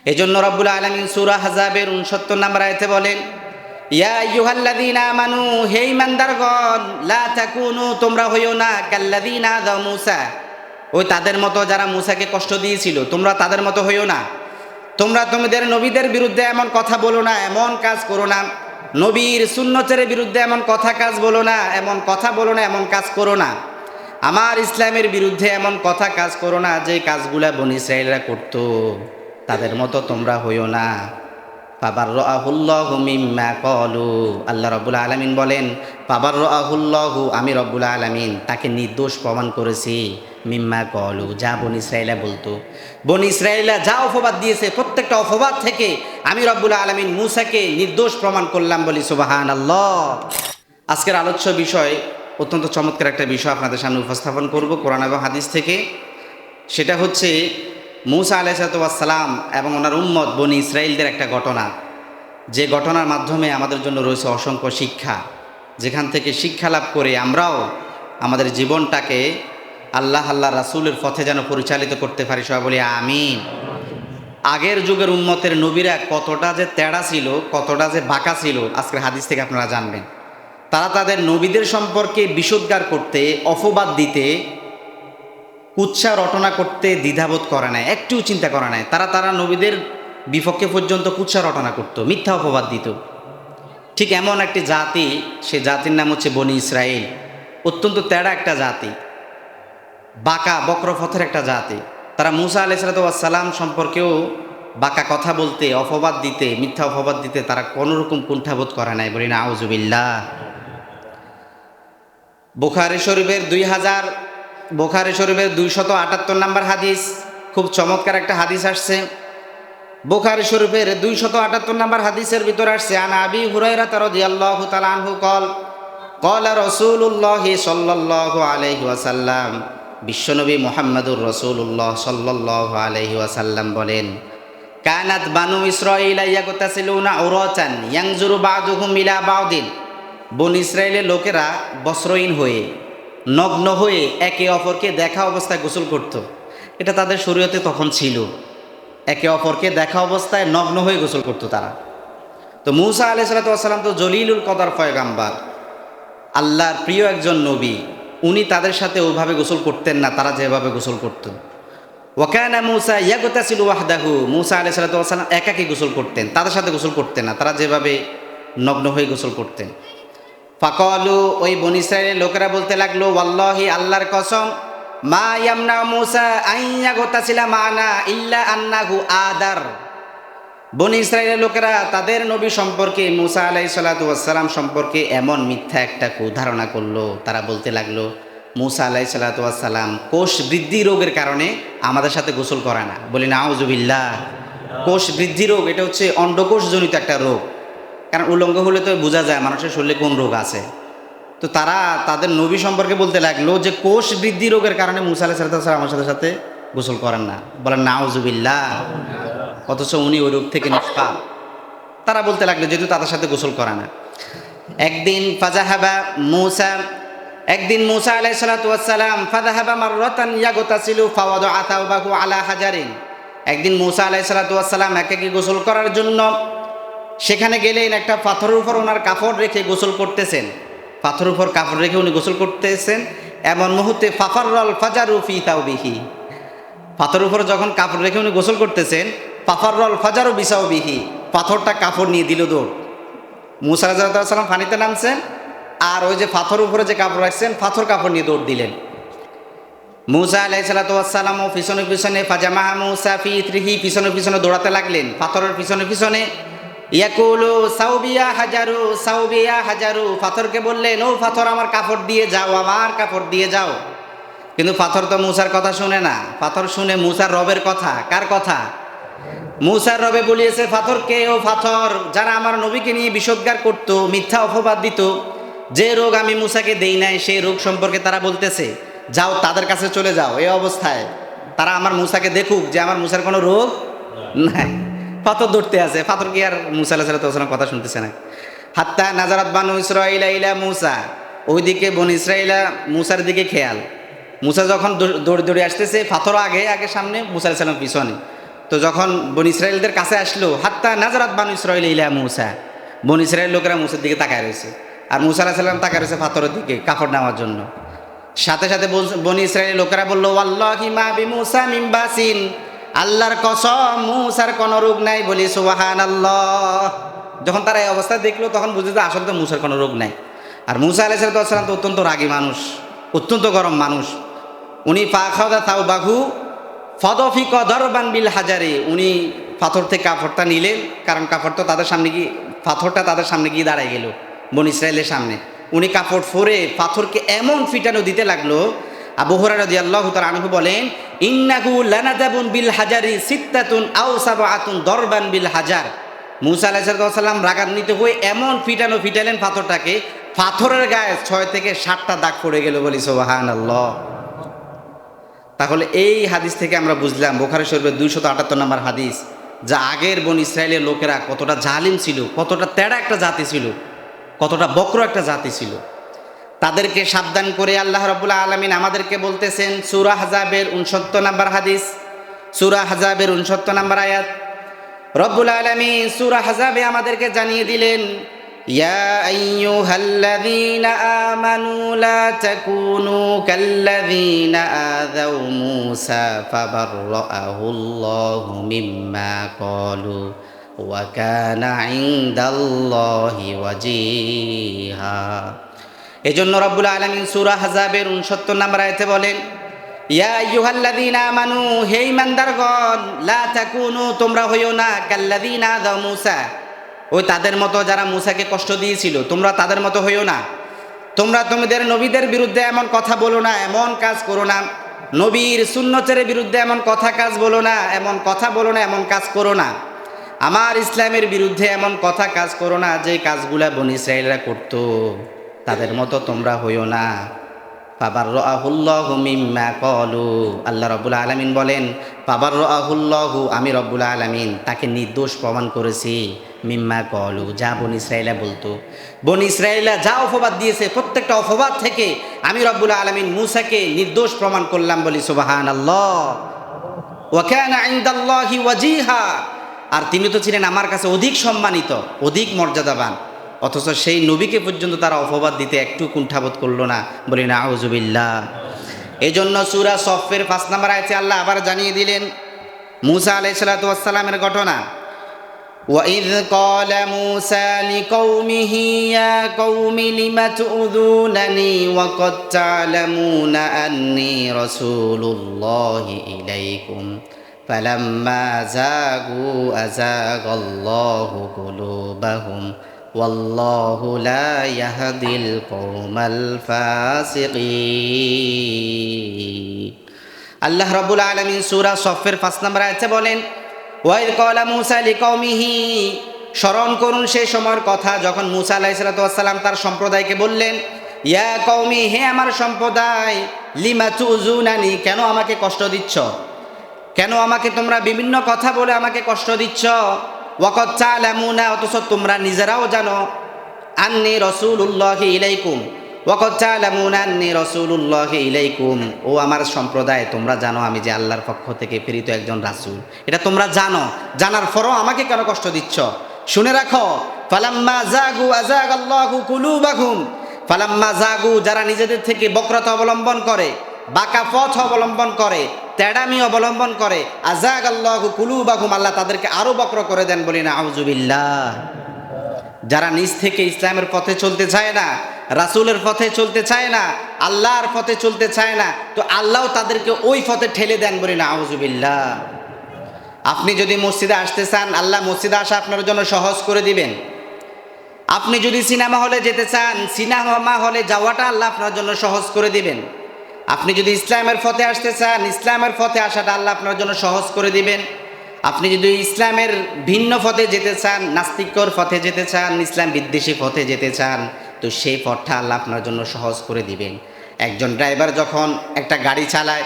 এজন্য রব্বুল আলামিন সূরা আহজাবের 69 নম্বর আয়াতে বলেন, ইয়া আইয়ুহাল্লাযীনা আমানু, হে ঈমানদারগণ, লা তাকুনু, তোমরা হইও না কাল্লাযীনা আযাউ মূসা, ওই তাদের মতো যারা মূসাকে কষ্ট দিয়েছিল, তোমরা তাদের মতো হইও না। তোমরা তোমাদের নবীদের বিরুদ্ধে এমন কথা বলো না, এমন কাজ করো না, নবীর সুন্নতের বিরুদ্ধে এমন কথা কাজ বলো না, এমন কথা বলো না, এমন কাজ করো না, আমার ইসলামের বিরুদ্ধে এমন কথা কাজ করো না যে কাজগুলা বনী ইসরাঈলরা করতো, তাদের মতো তোমরা হইও না। ফাবাররাহুল্লাহু মিম্মা ক্বালু, আল্লাহ রাব্বুল আলামিন বলেন, ফাবাররাহুল্লাহু, আমি রব্বুল আলামিন তাকে নির্দোষ প্রমাণ করেছি, মিম্মা ক্বালু, যা বনী ইসরাঈলা বলতো। বনী ইসরাঈলা যা অপবাদ দিয়েছে, প্রত্যেকটা অপবাদ থেকে আমি রব্বুল আলামিন মূসাকে নির্দোষ প্রমাণ করলাম, বলি সুবহানাল্লাহ। আজকের আলোচ্য বিষয় অত্যন্ত চমৎকার একটা বিষয় আপনাদের সামনে উপস্থাপন করব কোরআন এবং হাদিস থেকে। সেটা হচ্ছে মূসা আলাইহিস সালাম এবং ওনার উম্মত বনী ইসরাঈলদের একটা ঘটনা, যে ঘটনার মাধ্যমে আমাদের জন্য রয়েছে অসংখ্য শিক্ষা, যেখান থেকে শিক্ষা লাভ করে আমরাও আমাদের জীবনটাকে আল্লাহ রাসূলের পথে যেন পরিচালিত করতে পারি। সবাই বলি আমিন। আগের যুগের উম্মতের নবীরা কতটা যে তেড়া ছিল, কতটা যে বাঁকা ছিল, আজকের হাদিস থেকে আপনারা জানবেন। তারা তাদের নবীদের সম্পর্কে বিষোদ্গার করতে, অপবাদ দিতে, কুৎসা রটনা করতে দ্বিধাবোধ করে নাই, একটুও চিন্তা করে নাই। তারা নবীদের বিপক্ষে পর্যন্ত কুৎসা রটনা করত, মিথ্যা অপবাদ দিত। ঠিক এমন একটি জাতি, সে জাতির নাম হচ্ছে বনী ইসরাঈল। অত্যন্ত তেড়া একটা জাতি, বাঁকা বক্রপথের একটা জাতি। তারা মূসা আলাইহিস সালাম সম্পর্কেও বাঁকা কথা বলতে, অপবাদ দিতে, মিথ্যা অপবাদ দিতে তারা কোনোরকম কুণ্ঠাবোধ করে নাই, বলি না আউযুবিল্লাহ। বুখারী শরীফের 278 নম্বর হাদিস, খুব চমৎকার একটা হাদিস আসছে। বুখারী শরীফের 278 নম্বর হাদিসের ভিতরে আসছে, আন আবি হুরায়রা রাদিয়াল্লাহু তাআলা আনহু ক্বালা রাসূলুল্লাহ সাল্লাল্লাহু আলাইহি ওয়াসাল্লাম, বিশ্বনবী মুহাম্মদুর রাসূলুল্লাহ সাল্লাল্লাহু আলাইহি ওয়াসাল্লাম বলেন, কানাত বানু ইসরাঈলা ইয়াগতাসিলুনা উরাতান ইয়ানজুরু বা'দুহুম ইলা বা'দিন, বনী ইসরাঈলের লোকেরা বস্ত্রহীন হয়ে, নগ্ন হয়ে একে অপরকে দেখা অবস্থায় গোসল করত। এটা তাদের শরীয়তে তখন ছিল, একে অপরকে দেখা অবস্থায় নগ্ন হয়ে গোসল করত তারা। তো মূসা আলাইহিস সালাম তো জলিলুল কদর পয়গাম্বার, আল্লাহর প্রিয় একজন নবী, উনি তাদের সাথে ওইভাবে গোসল করতেন না, তারা যেভাবে গোসল করত। ওয়াকানা মূসা ইয়াগতাসিলু ওয়াহদাহু, মূসা আলাইহিস সালাম একাকী গোসল করতেন, তাদের সাথে গোসল করতেন না, তারা যেভাবে নগ্ন হয়ে গোসল করতেন। ফাকালু, ওই বনী ইসরাঈলের লোকেরা বলতে লাগলো, ওয়াল্লাহি, আল্লাহর কসম, মা ইয়ামনা মূসা আন ইয়াগতাসিলা মানা ইল্লা আন্নাহু আদার। বনী ইসরাঈলের লোকেরা তাদের নবী সম্পর্কে, মূসা আলাইহিস সালাম সম্পর্কে এমন মিথ্যা একটা ধারণা করলো। তারা বলতে লাগলো, মূসা আলাইহিস সালাম কোষ বৃদ্ধি রোগের কারণে আমাদের সাথে গোসল করে না, বলি না আউযুবিল্লাহ। কোষ বৃদ্ধি রোগ, এটা হচ্ছে অন্ডকোষজনিত একটা রোগ, কারণ উলঙ্গ হলে তো বোঝা যায় মানুষের শরীরে কোন রোগ আছে। তো তারা তাদের নবী সম্পর্কে বলতে লাগলো যে কোষ বৃদ্ধি রোগের কারণে মূসা আলাইহিস সালাম আমার সাথে গোসল করেন না, বলেন নাউযুবিল্লাহ। অথচ উনি ওই রোগ থেকে নিষ্পাপ। তারা বলতে লাগলো যেহেতু তাদের সাথে গোসল করে না। একদিন মূসা আলাইহিস সালাম ফাযাহাবা মাররাতান ইয়াগতাসিলু ফাওয়াদাআ তাওবাহু আলা হাজারিন। একদিন মূসা আলাইহিস সালাম একাকী গোসল করার জন্য সেখানে গেলেন, একটা পাথরের উপর ওনার কাপড় রেখে গোসল করতেছেন। পাথরের উপর কাপড় রেখে উনি গোসল করতেছেন, এমন মুহূর্তে ফাফাররাল ফাজারু ফি তাওবিহি, পাথরের উপর যখন কাপড় রেখে উনি গোসল করতেছেন, ফাফাররাল ফাজারু বিসাওবিহি, পাথরটা কাপড় নিয়ে দিল দৌড়। মূসা আলাইহিস সালাম পানিতে নামছেন, আর ওই যে পাথরের উপরে যে কাপড় রাখছেন, পাথর কাপড় নিয়ে দৌড় দিলেন। মূসা আলাইহিস সালামও পিছনে পিছনে, ফাজামাহা মূসা ফি ইথরিহি, পিছনে পিছনে দৌড়াতে লাগলেন, পাথরের পিছনে পিছনে। ইয়াকুলু সাউবিয়া হাজারু, সাউবিয়া হাজারু, পাথরকে বললেন, ও পাথর আমার কাপড় দিয়ে যাও, আমার কাপড় দিয়ে যাও। কিন্তু পাথর তো মূসার কথা শুনে না, পাথর শুনে মূসার রবের কথা। কার কথা? মূসার রবে বলিয়েছে পাথরকে, ও পাথর, যারা আমার নবীকে নিয়ে বিষোদ্গার করতো, মিথ্যা অপবাদ দিত, যে রোগ আমি মূসাকে দেই নাই সেই রোগ সম্পর্কে তারা বলতেছে, যাও তাদের কাছে চলে যাও। এই অবস্থায় তারা আমার মূসাকে দেখুক যে আমার মূসার কোনো রোগ নাই। পাথর ধরতে আছে, পাথর কি আর মূসা আলাইহিস সালাম কথা শুনতেছে না। হাত্তা নাজারাত বানু ইসরাঈলা ইলা মূসা, ওইদিকে বনী ইসরাঈলা মূসার দিকে খেয়াল। মূসা যখন দৌড়ে দৌড়ে আসতেছে, পাথর আগে আগে সামনে, মূসা আলাইহিস সালাম পিছনে। তো যখন বনি ইসরায়েলদের কাছে আসলো, হাত্তা নাজারাত বানু ইসরায়েল ইলা মুসা, বনি ইসরায়েল লোকেরা মুসার দিকে তাকায় রয়েছে, আর মুসা আলাইহিস সালাম তাকায় রয়েছে পাথরের দিকে কাপড় নেওয়ার জন্য। সাথে সাথে বনি ইসরায়েলের লোকেরা বলল, ওয়াল্লাহি মা বিমুসা মিন বাসিন, আল্লাহর কসম মুসার কোনো রোগ নাই। বলি সুবহানাল্লাহ। যখন তারা এই অবস্থা দেখলো তখন বুঝে যে আসলে তো মুসার কোনো রোগ নাই। আর মুসা আলাইহিস সালাম তো অত্যন্ত রাগী মানুষ, অত্যন্ত গরম মানুষ। উনি ফাখাদা তাওবাহু ফদফিক দরবান বিল হাজারে, উনি পাথর থেকে কাপড়টা নিলেন, কারণ কাপড় তো তাদের সামনে গিয়ে, পাথরটা তাদের সামনে গিয়ে দাঁড়ায় গেল বনি ইসরায়েলের সামনে। উনি কাপড় ফোরে পাথরকে এমন ফিটানো দিতে লাগলো। আবু হুরায়রা রাদিয়াল্লাহু তাআলা আনহু বলেন, ইন্নাহু লানাদাবুন বিল হাজারি সিত্তাতুন আও সাবআতুন দরবান বিল হাজার। মুসা আলাইহিস সালাম রাগান্বিত হয়ে এমন ফিটালেন পাথরটাকে, পাথরের গায়ে 6 থেকে 7টা দাগ পড়ে গেল। বলি সুবহানাল্লাহ। তাহলে এই হাদিস থেকে আমরা বুঝলাম, বুখারী শরীফের 278 নম্বর হাদিস, যা আগের বনি ইসরায়েলের লোকেরা কতটা জালিম ছিল, কতটা তেড়া একটা জাতি ছিল, কতটা বক্র একটা জাতি ছিল। তাদেরকে সাবধান করে আল্লাহ রাব্বুল আলামিন আমাদেরকে বলতেছেন সূরা আহজাবের 69 নম্বর হাদিস, সূরা আহজাবের 69 নম্বর আয়াত। রব্বুল আলামিন সূরা আহজাবে আমাদেরকে জানিয়ে দিলেন, ইয়া আইয়ুহাল্লাযীনা আমানু লা তাকুনু কাল্লাযীনা আযাউ মূসা ফাবাররাআহুল্লাহু মিম্মা ক্বালু ওয়া কানা ইনদাল্লাহি ওয়াজিহা। এজন্য রব্বুল আলামিন সূরা আহজাবের 69 নম্বর আয়াতে বলেন, ইয়া আইয়ুহাল্লাযীনা আমানু, হে ঈমানদারগণ, লা তাকুনু, তোমরা হইও না, কাল্লাযীনা আযাউ মূসা, ওই তাদের মতো যারা মূসাকে কষ্ট দিয়েছিল, তোমরা তাদের মতো হইও না। তোমরা তোমাদের নবীদের বিরুদ্ধে এমন কথা বলো না, এমন কাজ করো না, নবীর সুন্নতের বিরুদ্ধে এমন কথা কাজ বলো না, এমন কথা বলো না, এমন কাজ করো না, আমার ইসলামের বিরুদ্ধে এমন কথা কাজ করো না যে কাজগুলা বনি ইসরায়েলরা করতো, তাদের মতো তোমরা হইও না। ফাবাররাআহুল্লাহু মিম্মা ক্বালু, আল্লাহ রাব্বুল আলামিন বলেন, ফাবাররাআহুল্লাহু, আমি রব্বুল আলামিন তাকে নির্দোষ প্রমাণ করেছি, মিম্মা ক্বালু, যা বনি ইসরায়েলরা বলতো। বনি ইসরায়েলরা যা অপবাদ দিয়েছে, প্রত্যেকটা অপবাদ থেকে আমি রব্বুল আলামিন মূসাকে নির্দোষ প্রমাণ করলাম। বলি সুবহানাল্লাহ। ওয়া কানা ইনদাল্লাহি ওয়াজিহা, আর তিনি তো ছিলেন আমার কাছে অধিক সম্মানিত, অধিক মর্যাদাবান, অথচ সেই নবীকে পর্যন্ত তারা অপবাদ দিতে একটু কুণ্ঠাবোধ করলো না। বলি নাউযুবিল্লাহ। এই জন্য সূরা সফের 5 নম্বর আয়াতে আল্লাহ আবার জানিয়ে দিলেন মূসা আলাইহিস সালাতু ওয়াস সালামের ঘটনা। وَإِذْ قَالَ مُوسَى لِقَوْمِهِ يَا قَوْمِ لِمَ تُؤْذُونَنِي وَقَدْ تَعْلَمُونَ أَنِّي رَسُولُ اللَّهِ إِلَيْكُمْ فَلَمَّا زَاغُوا أَزَاغَ اللَّهُ قُلُوبَهُمْ وَاللَّهُ لَا يَهْدِي الْقَوْمَ الْفَاسِقِينَ। আল্লাহ রাব্বুল আলামিন সূরা সফের 5 নম্বর আয়াতে বলেন, ওয়াইদ ক্বালা মূসা লিকওমিহি, স্মরণ করুন সেই সময়ের কথা যখন মূসা আলাইহিস সালাম তার সম্প্রদায়কে বললেন, ইয়া কওমি, হে আমার সম্প্রদায়, লিমা তুযুনানি, কেন আমাকে কষ্ট দিচ্ছ, কেন আমাকে তোমরা বিভিন্ন কথা বলে আমাকে কষ্ট দিচ্ছ। ওয়াকাদ তা'লামুনা, অথচ তোমরা নিজেরাও জানো, আন্নী রাসূলুল্লাহি ইলাইকুম, ওয়াকাদ তা'লামুনা আন্নী রাসূলুল্লাহি ইলাইকুম, ও আমার সম্প্রদায়, তোমরা জানো আমি যে আল্লাহর পক্ষ থেকে প্রেরিত একজন রাসূল, এটা তোমরা জানো, জানার পরও আমাকে কেন কষ্ট দিচ্ছ। শুনে রাখো, ফালাম্মা জাগু আযাগাল্লাহু কুলুবাহুম, ফালাম্মা জাগু, যারা নিজেদের থেকে বক্রতা অবলম্বন করে, বাঁকা পথ অবলম্বন করে, তেড়ামি অবলম্বন করে, আযাগাল্লাহু কুলুবাহুম, আল্লাহ তাদেরকে আরো বক্র করে দেন। বলি নাউযুবিল্লাহ। যারা নিজ থেকে ইসলামের পথে চলতে চায় না, রাসূলের পথে চলতে চায় না, আল্লাহর পথে চলতে চায় না, তো আল্লাহ তাদেরকে ওই পথে ঠেলে দেন। বলি নাউযুবিল্লাহ। আপনি যদি মসজিদে আসতে চান, আল্লাহ মসজিদে আসা আপনার জন্য সহজ করে দিবেন। আপনি যদি সিনেমা হলে যেতে চান, সিনেমা হলে যাওয়াটা আল্লাহ আপনার জন্য সহজ করে দিবেন। আপনি যদি ইসলামের পথে আসতে চান, ইসলামের পথে আসাটা আল্লাহ আপনার জন্য সহজ করে দিবেন। আপনি যদি ইসলামের ভিন্ন পথে যেতে চান, নাস্তিকর পথে যেতে চান, ইসলাম বিদ্বেষী পথে যেতে চান, তো সেই পথটা আল্লাহ আপনার জন্য সহজ করে দিবেন। একজন ড্রাইভার যখন একটা গাড়ি চালায়,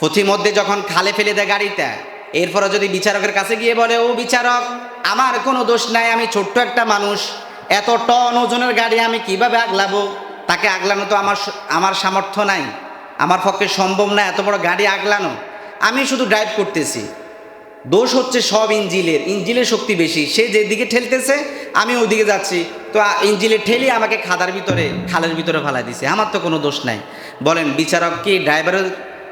পথিমধ্যে যখন খালে ফেলে দেয় গাড়িটা, এরপরে যদি বিচারকের কাছে গিয়ে বলে, ও বিচারক, আমার কোনো দোষ নাই, আমি ছোট্ট একটা মানুষ, এত টন ওজনের গাড়ি আমি কিভাবে আগলাবো, তাকে আগলানো তো আমার সামর্থ্য নাই, আমার পক্ষে সম্ভব না এত বড় গাড়ি আগলানো, আমি শুধু ড্রাইভ করতেছি। দোষ হচ্ছে সব ইঞ্জিলের শক্তি বেশি, সে যেদিকে ঠেলতেছে আমি ওইদিকে যাচ্ছি, তো ইঞ্জিলে ঠেলি আমাকে খালের ভিতরে ফালাই দিছে, আমার তো কোনো দোষ নাই। বলেন বিচারক কি ড্রাইভারের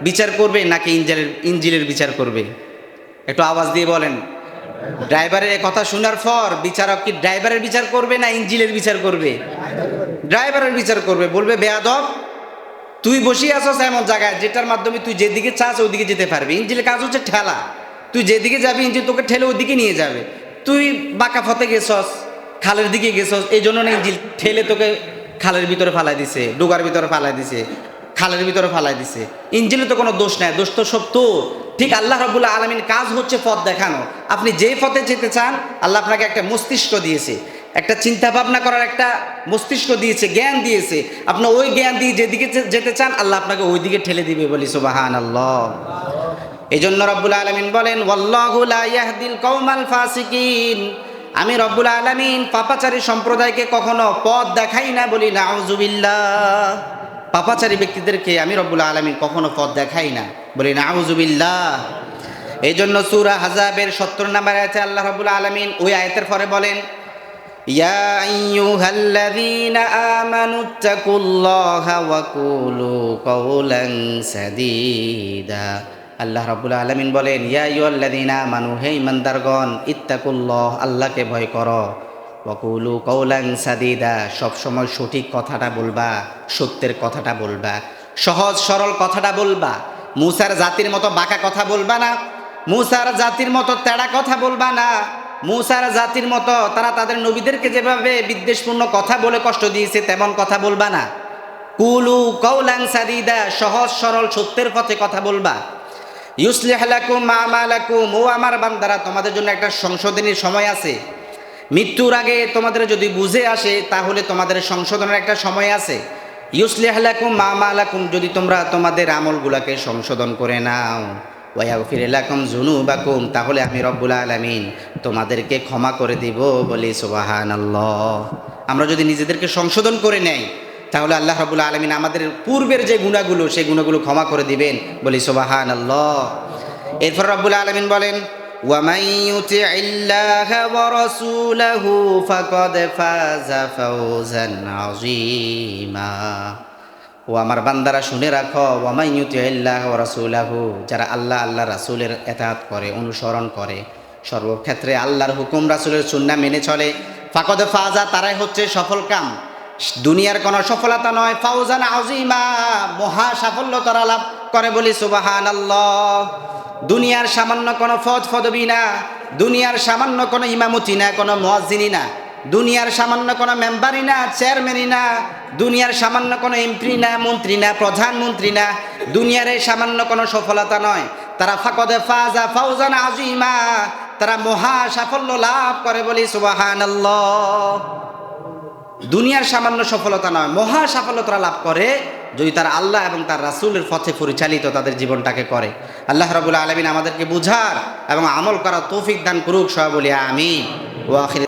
বিচার করবে নাকি ইঞ্জিলের বিচার করবে? একটু আওয়াজ দিয়ে বলেন। ড্রাইভারের কথা শোনার পর বিচারক কি ড্রাইভারের বিচার করবে না ইঞ্জিলের বিচার করবে? ড্রাইভারের বিচার করবে, বলবে বেয়াদব তুই বসিয়ে আসছ এমন জায়গায় যেটার মাধ্যমে তুই যেদিকে চাস ওইদিকে যেতে পারবি। ইঞ্জিলের কাজ হচ্ছে ঠেলা, তুই যেদিকে যাবি ইঞ্জিল তোকে ঠেলে ওইদিকে নিয়ে যাবে। তুই বাঁকা পথে গেছস, খালের দিকে গেছস, এই জন্য না ইঞ্জিল ঠেলে তোকে খালের ভিতরে ফালাই দিছে, ডুগার ভিতরে ফালাই দিছে, খালের ভিতরে ফালাই দিছে। ইঞ্জিলে তো কোনো দোষ নাই, দোষ তো সব তোর। ঠিক আল্লাহ রাব্বুল আলামিন কাজ হচ্ছে পথ দেখানো। আপনি যেই পথে যেতে চান আল্লাহ আপনাকে একটা মস্তিষ্ক দিয়েছে, একটা চিন্তা ভাবনা করার একটা মস্তিষ্ক দিয়েছে, জ্ঞান দিয়েছে। আপনি ওই জ্ঞান দিয়ে যেদিকে যেতে চান আল্লাহ আপনাকে ওই দিকে ঠেলে দিবে, বলি সুবহানাল্লাহ। এই জন্য রব্বুল আলামিন বলেন ওয়াল্লাহু লা ইয়াহদিল কওমাল ফাসিকিন, আমি রব্বুল আলামিন পাপাচারী সম্প্রদায়কে কখনো পথ দেখাই না, বলি নাউযুবিল্লাহ। পাপাচারী ব্যক্তিদেরকে আমি রব্বুল আলামিন কখনো পথ দেখাই না, বলি নাউযুবিল্লাহ। এই জন্য সূরা আহজাবের ৭০ নম্বর আয়াতে আল্লাহ রব্বুল আলামিন ওই আয়াতের পরে বলেন ইয়া আইয়ুহাল্লাযীনা আমানুত্তাকুল্লাহা ওয়া কুলু কাওলান সাদীদা। আল্লাহ রাব্বুল আলামিন বলেন ইয়া আইয়ুহাল্লাযীনা আমানু, হে ঈমানদারগণ, ইত্তাকুল্লাহ, আল্লাহকে ভয় করো, ওয়া কুলু কাওলান সাদীদা, সব সময় সঠিক কথাটা বলবা, সত্যের কথাটা বলবা, সহজ সরল কথাটা বলবা। মূসার জাতির মতো বাঁকা কথা বলবা না, মূসার জাতির মতো তেড়া কথা বলবা না, মূসার জাতির মতো তারা তাদের নবীদেরকে যেভাবে বিদ্বেষপূর্ণ কথা বলে কষ্ট দিয়েছে তেমন কথা বলবা না। কুলু কাওলান সাদীদা, সহজ সরল সত্যের পথে কথা বলবা। ইউসলিহ লাকুম আমালাকুম, ও আমার বান্দারা, তোমাদের জন্য একটা সংশোধনের সময় আছে। মৃত্যুর আগে তোমাদের যদি বুঝে আসে তাহলে তোমাদের সংশোধনের একটা সময় আছে। ইউসলিহ লাকুম আমালাকুম, যদি তোমরা তোমাদের আমলগুলোকে সংশোধন করে নাও, ওয়া ইয়াগফির লাকুম যুনুবাকুম, তাহলে আমি রব্বুল আলামিন তোমাদেরকে ক্ষমা করে দিব, বলি সুবহানাল্লাহ। আমরা যদি নিজেদেরকে সংশোধন করে নেই তাহলে আল্লাহ রাব্বুল আলামিন আমাদের পূর্বের যে গুনাহগুলো সেই গুনাহগুলো ক্ষমা করে দিবেন, বলি সুবহানাল্লাহ। এরপর রাব্বুল আলামিন বলেন ওয়া মান ইউতিইল্লাহা ওয়া রাসূলাহু ফাকাদ ফাযা ফাওজান আযীমা। ও আমার বান্দারা শুনে রাখো, ওয়া মান ইউতিইল্লাহা ওয়া রাসূলাহু, যারা আল্লাহ রাসূলের ইতাআত করে, অনুসরণ করে, সর্বক্ষেত্রে আল্লাহর হুকুম রাসূলের সুন্নাহ মেনে চলে, ফাকাদ ফাযা, তারাই হচ্ছে সফল কাম। দুনিয়ার কোনো সফলতা নয়, ফাওজান আযীমা, মহা সাফল্য তারা লাভ করে, বলি সুবহানাল্লাহ। দুনিয়ার সামান্য কোনো পদ পদবি না, দুনিয়ার সামান্য কোনো ইমামতি না, কোনো মুয়াজ্জিনি না, দুনিয়ার সামান্য কোনো মেম্বারই না, চেয়ারম্যানই না, দুনিয়ার সামান্য কোনো এমপি না, মন্ত্রী না, প্রধানমন্ত্রী না, দুনিয়ার এই সামান্য কোনো সফলতা নয়। তারা ফাকাদ ফাযা ফাওজান আযীমা, তারা মহা সাফল্য লাভ করে, বলি সুবহানাল্লাহ। দুনিয়ার সামান্য সফলতা নয়, মহা সফলতা লাভ করে যদি তারা আল্লাহ এবং তার রাসূলের পথে পরিচালিত তাদের জীবনটাকে করে। আল্লাহ রাব্বুল আলামিন আমাদেরকে বুঝার এবং আমল করার তৌফিক দান করুক, সবাই বলি আমিন। ওয়া আখির।